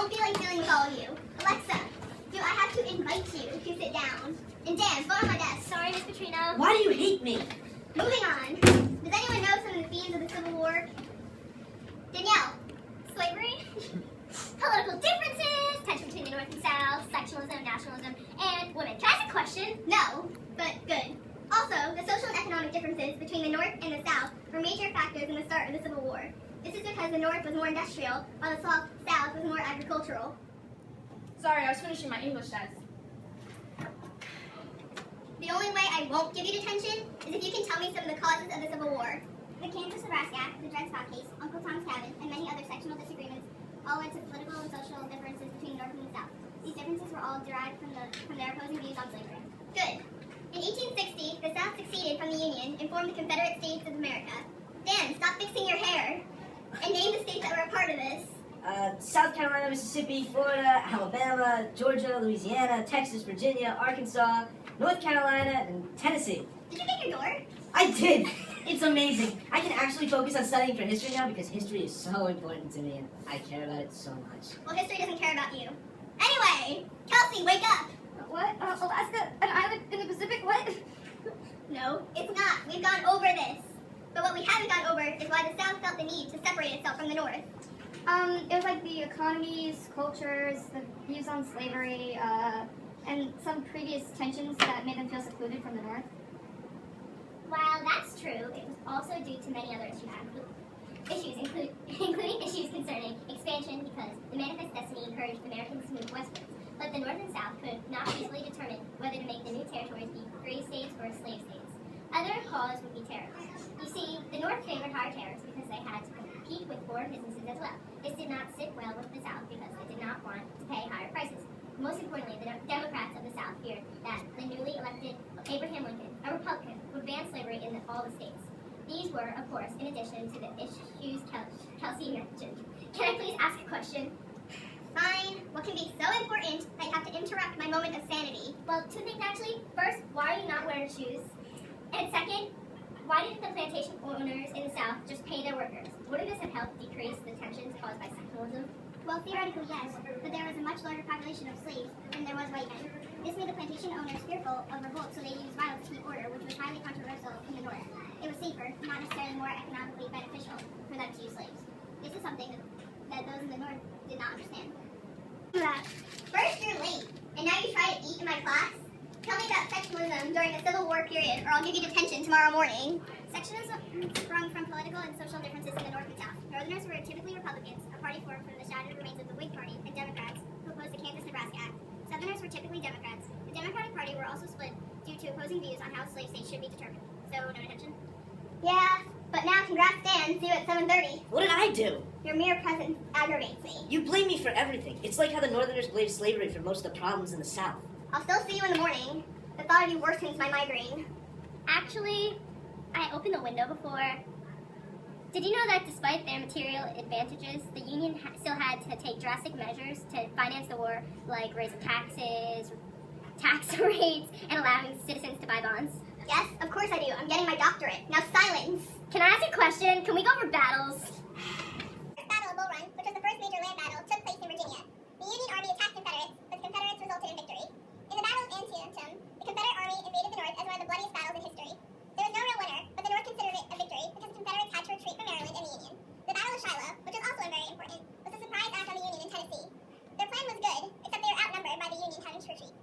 don't feel like dealing with all of you. Alexa, do I have to invite you to sit down? And Dan, phone on my desk. Sorry, Miss Petrino. Why do you hate me? Moving on. Does anyone know some of the themes of the Civil War? Danielle. Slavery, political differences, tension between the North and South, sectionalism, nationalism, and women. Can I ask a question? No, but good. Also, the social and economic differences between the North and the South were major factors in the start of the Civil War. This is because the North was more industrial, while the South was more agricultural. Sorry, I was finishing my English test. The only way I won't give you detention is if you can tell me some of the causes of the Civil War. The Kansas-Nebraska Act, the Dred Scott case, Uncle Tom's Cabin, and many other sectional disagreements all led to political and social differences between the North and the South. These differences were all derived from their opposing views on slavery. Good. In 1860, the South seceded from the Union and formed the Confederate States of America. Dan, stop fixing your hair and name the states that were a part of this. South Carolina, Mississippi, Florida, Alabama, Georgia, Louisiana, Texas, Virginia, Arkansas, North Carolina, and Tennessee. Did you get your door? I did! It's amazing. I can actually focus on studying for history now because history is so important to me and I care about it so much. Well, history doesn't care about you. Anyway, Kelsey, wake up! What? Alaska? An island in the Pacific? What? No, it's not. We've gone over this. But what we haven't gone over is why the South felt the need to separate itself from the North. It was like the economies, cultures, the views on slavery, and some previous tensions that made them feel secluded from the North. While that's true, it was also due to many other including issues concerning expansion because the Manifest Destiny encouraged Americans to move westwards. But the North and South could not easily determine whether to make the new territories be free states or slave states. Other cause would be tariffs. You see, the North favored higher tariffs because they had to compete with foreign businesses as well. This did not sit well with the South because they did not want to pay higher prices. Most importantly, the Democrats of the South feared that the newly elected Abraham Lincoln, a Republican, would ban slavery in all the states. These were, of course, in addition to the issues Kelsey mentioned. Can I please ask a question? Fine. What can be so important that you have to interrupt my moment of sanity? Well, two things actually. First, why are you not wearing shoes? And second, why didn't the plantation owners in the South just pay their workers? Wouldn't this have helped decrease the tensions caused by sectionalism? Well, theoretically, yes, but there was a much larger population of slaves than there was white men. This made the plantation owners fearful of revolt, so they used violence to keep order, which was highly controversial in the North. It was safer, not necessarily more economically beneficial, for them to use slaves. This is something that those in the North did not understand. First, you're late, and now you try to eat in my class? Tell me about sectionalism during the Civil War period, or I'll give you detention tomorrow morning. Sectionalism sprung from political and social differences in the North and South. Northerners were typically Republicans, a party formed from the shattered remains of the Whig Party, and Democrats, who opposed the Kansas-Nebraska Act. Southerners were typically Democrats. The Democratic Party were also split due to opposing views on how slave states should be determined. So, no detention? Yeah, but now congrats, Dan. See you at 7:30. What did I do? Your mere presence aggravates me. You blame me for everything. It's like how the Northerners blamed slavery for most of the problems in the South. I'll still see you in the morning. The thought of you worsens my migraine. Actually, I opened the window before. Did you know that despite their material advantages, the Union still had to take drastic measures to finance the war, like raising taxes, tax rates, and allowing citizens to buy bonds? Yes, of course I do. I'm getting my doctorate. Now silence. Can I ask a question? Can we go over battles? The Battle of Bull Run, which was the first major land battle, took place in Virginia. The Union Army attacked Confederates, but the Confederates resulted in victory. In the Battle of Antietam, the Confederate Army invaded the North as one of the bloodiest battles in history. There was no real winner, but the North considered it a victory because the Confederates had to retreat from Maryland and the Union. The Battle of Shiloh, which was also very important, was a surprise attack on the Union in Tennessee. Their plan was good, except they were outnumbered by the Union having to retreat.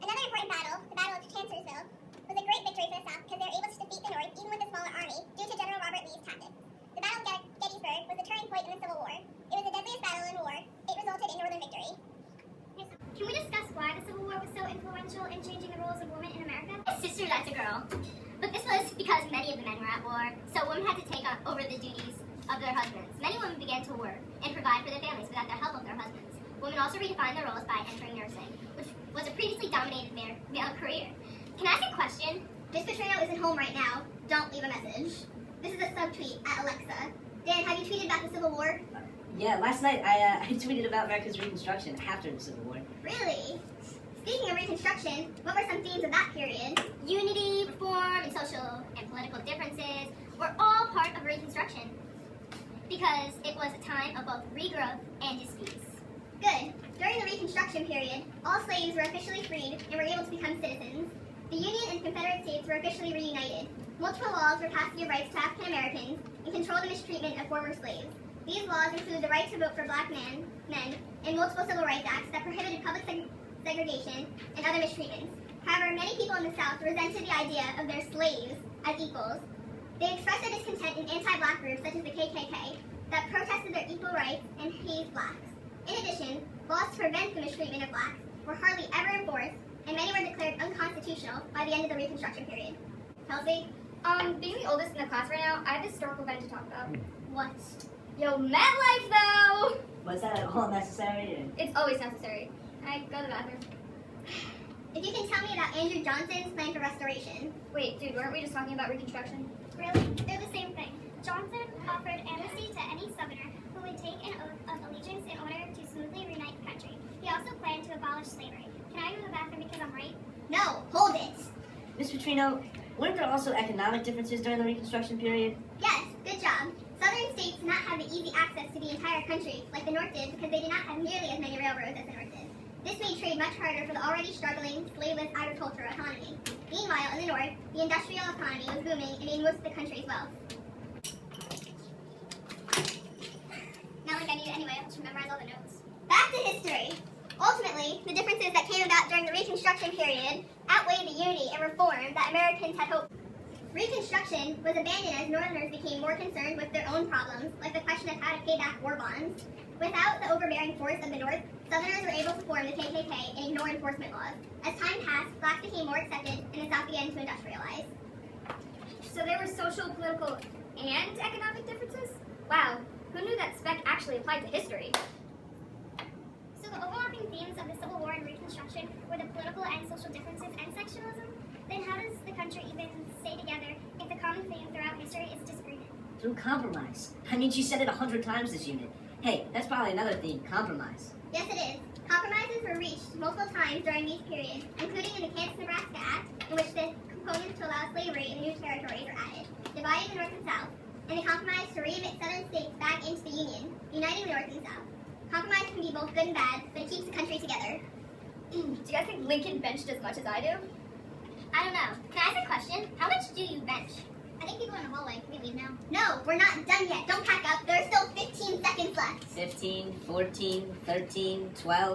Another important battle, the Battle of Chancellorsville, was a great victory for the South because they were able to defeat the North even with a smaller army due to General Robert Lee's tactics. The Battle of Gettysburg was a turning point in the Civil War. It was the deadliest battle in war. It resulted in Northern victory. Can we discuss why the Civil War was so influential in changing the roles of women in America? My sister, that's a girl. But this was because many of the men were at war, so women had to take over the duties of their husbands. Many women began to work and provide for their families without the help of their husbands. Women also redefined their roles by entering nursing, which was a previously dominated male career. Can I ask a question? Miss Petrino isn't home right now. Don't leave a message. This is a subtweet at Alexa. Dan, have you tweeted about the Civil War? Yeah, last night I tweeted about America's Reconstruction after the Civil War. Really? Speaking of Reconstruction, what were some themes of that period? Unity, reform, and social and political differences were all part of Reconstruction because it was a time of both regrowth and disputes. Good. During the Reconstruction period, all slaves were officially freed and were able to become citizens. The Union and Confederate States were officially reunited. Multiple laws were passed to give rights to African Americans and control the mistreatment of former slaves. These laws include the right to vote for black men, and multiple civil rights acts that prohibited public segregation and other mistreatments. However, many people in the South resented the idea of their slaves as equals. They expressed their discontent in anti-black groups such as the KKK that protested their equal rights and hazed blacks. In addition, laws to prevent the mistreatment of blacks were hardly ever enforced, and many were declared unconstitutional by the end of the Reconstruction period. Kelsey? Being the oldest in the class right now, I have a historical event to talk about. What? Yo, MetLife though! Was that at all necessary? It's always necessary. I go to the bathroom. If you can tell me about Andrew Johnson's plan for restoration. Wait, dude, weren't we just talking about Reconstruction? Really? They're the same thing. Johnson offered amnesty to any Southerner who would take an oath of allegiance in order to smoothly reunite the country. He also planned to abolish slavery. Can I go to the bathroom because I'm right? No, hold it. Ms. Petrino, weren't there also economic differences during the Reconstruction period? Yes, good job. Southern states did not have the easy access to the entire country like the North did because they did not have nearly as many railroads as the North did. This made trade much harder for the already struggling, slaveless agricultural economy. Meanwhile, in the North, the industrial economy was booming and made most of the country's wealth. Not like I need it anyway. I'll just memorize all the notes. Back to history. Ultimately, the differences that came about during the Reconstruction period outweighed the unity and reform that Americans had hoped. Reconstruction was abandoned as Northerners became more concerned with their own problems, like the question of how to pay back war bonds. Without the overbearing force of the North, Southerners were able to form the KKK and ignore enforcement laws. As time passed, blacks became more accepted, and the South began to industrialize. So there were social, political, and economic differences? Wow, who knew that spec actually applied to history? So the overlapping themes of the Civil War and Reconstruction were the political and social differences and sectionalism? Then how does the country even stay together if the common theme throughout history is disagreement? Through compromise. I mean, she said it 100 times this unit. Hey, that's probably another theme, compromise. Yes, it is. Compromises were reached multiple times during these periods, including in the Kansas-Nebraska Act, in which the components to allow slavery in new territories are added, dividing the North and South, and the compromise to readmit Southern states back into the Union, uniting the North and the South. Compromise can be both good and bad, but it keeps the country together. Do you guys think Lincoln benched as much as I do? I don't know. Can I ask a question? How much do you bench? I think people in the hallway. Can we leave now? No, we're not done yet. Don't pack up. There are still 15 seconds left. 15, 14, 13, 12.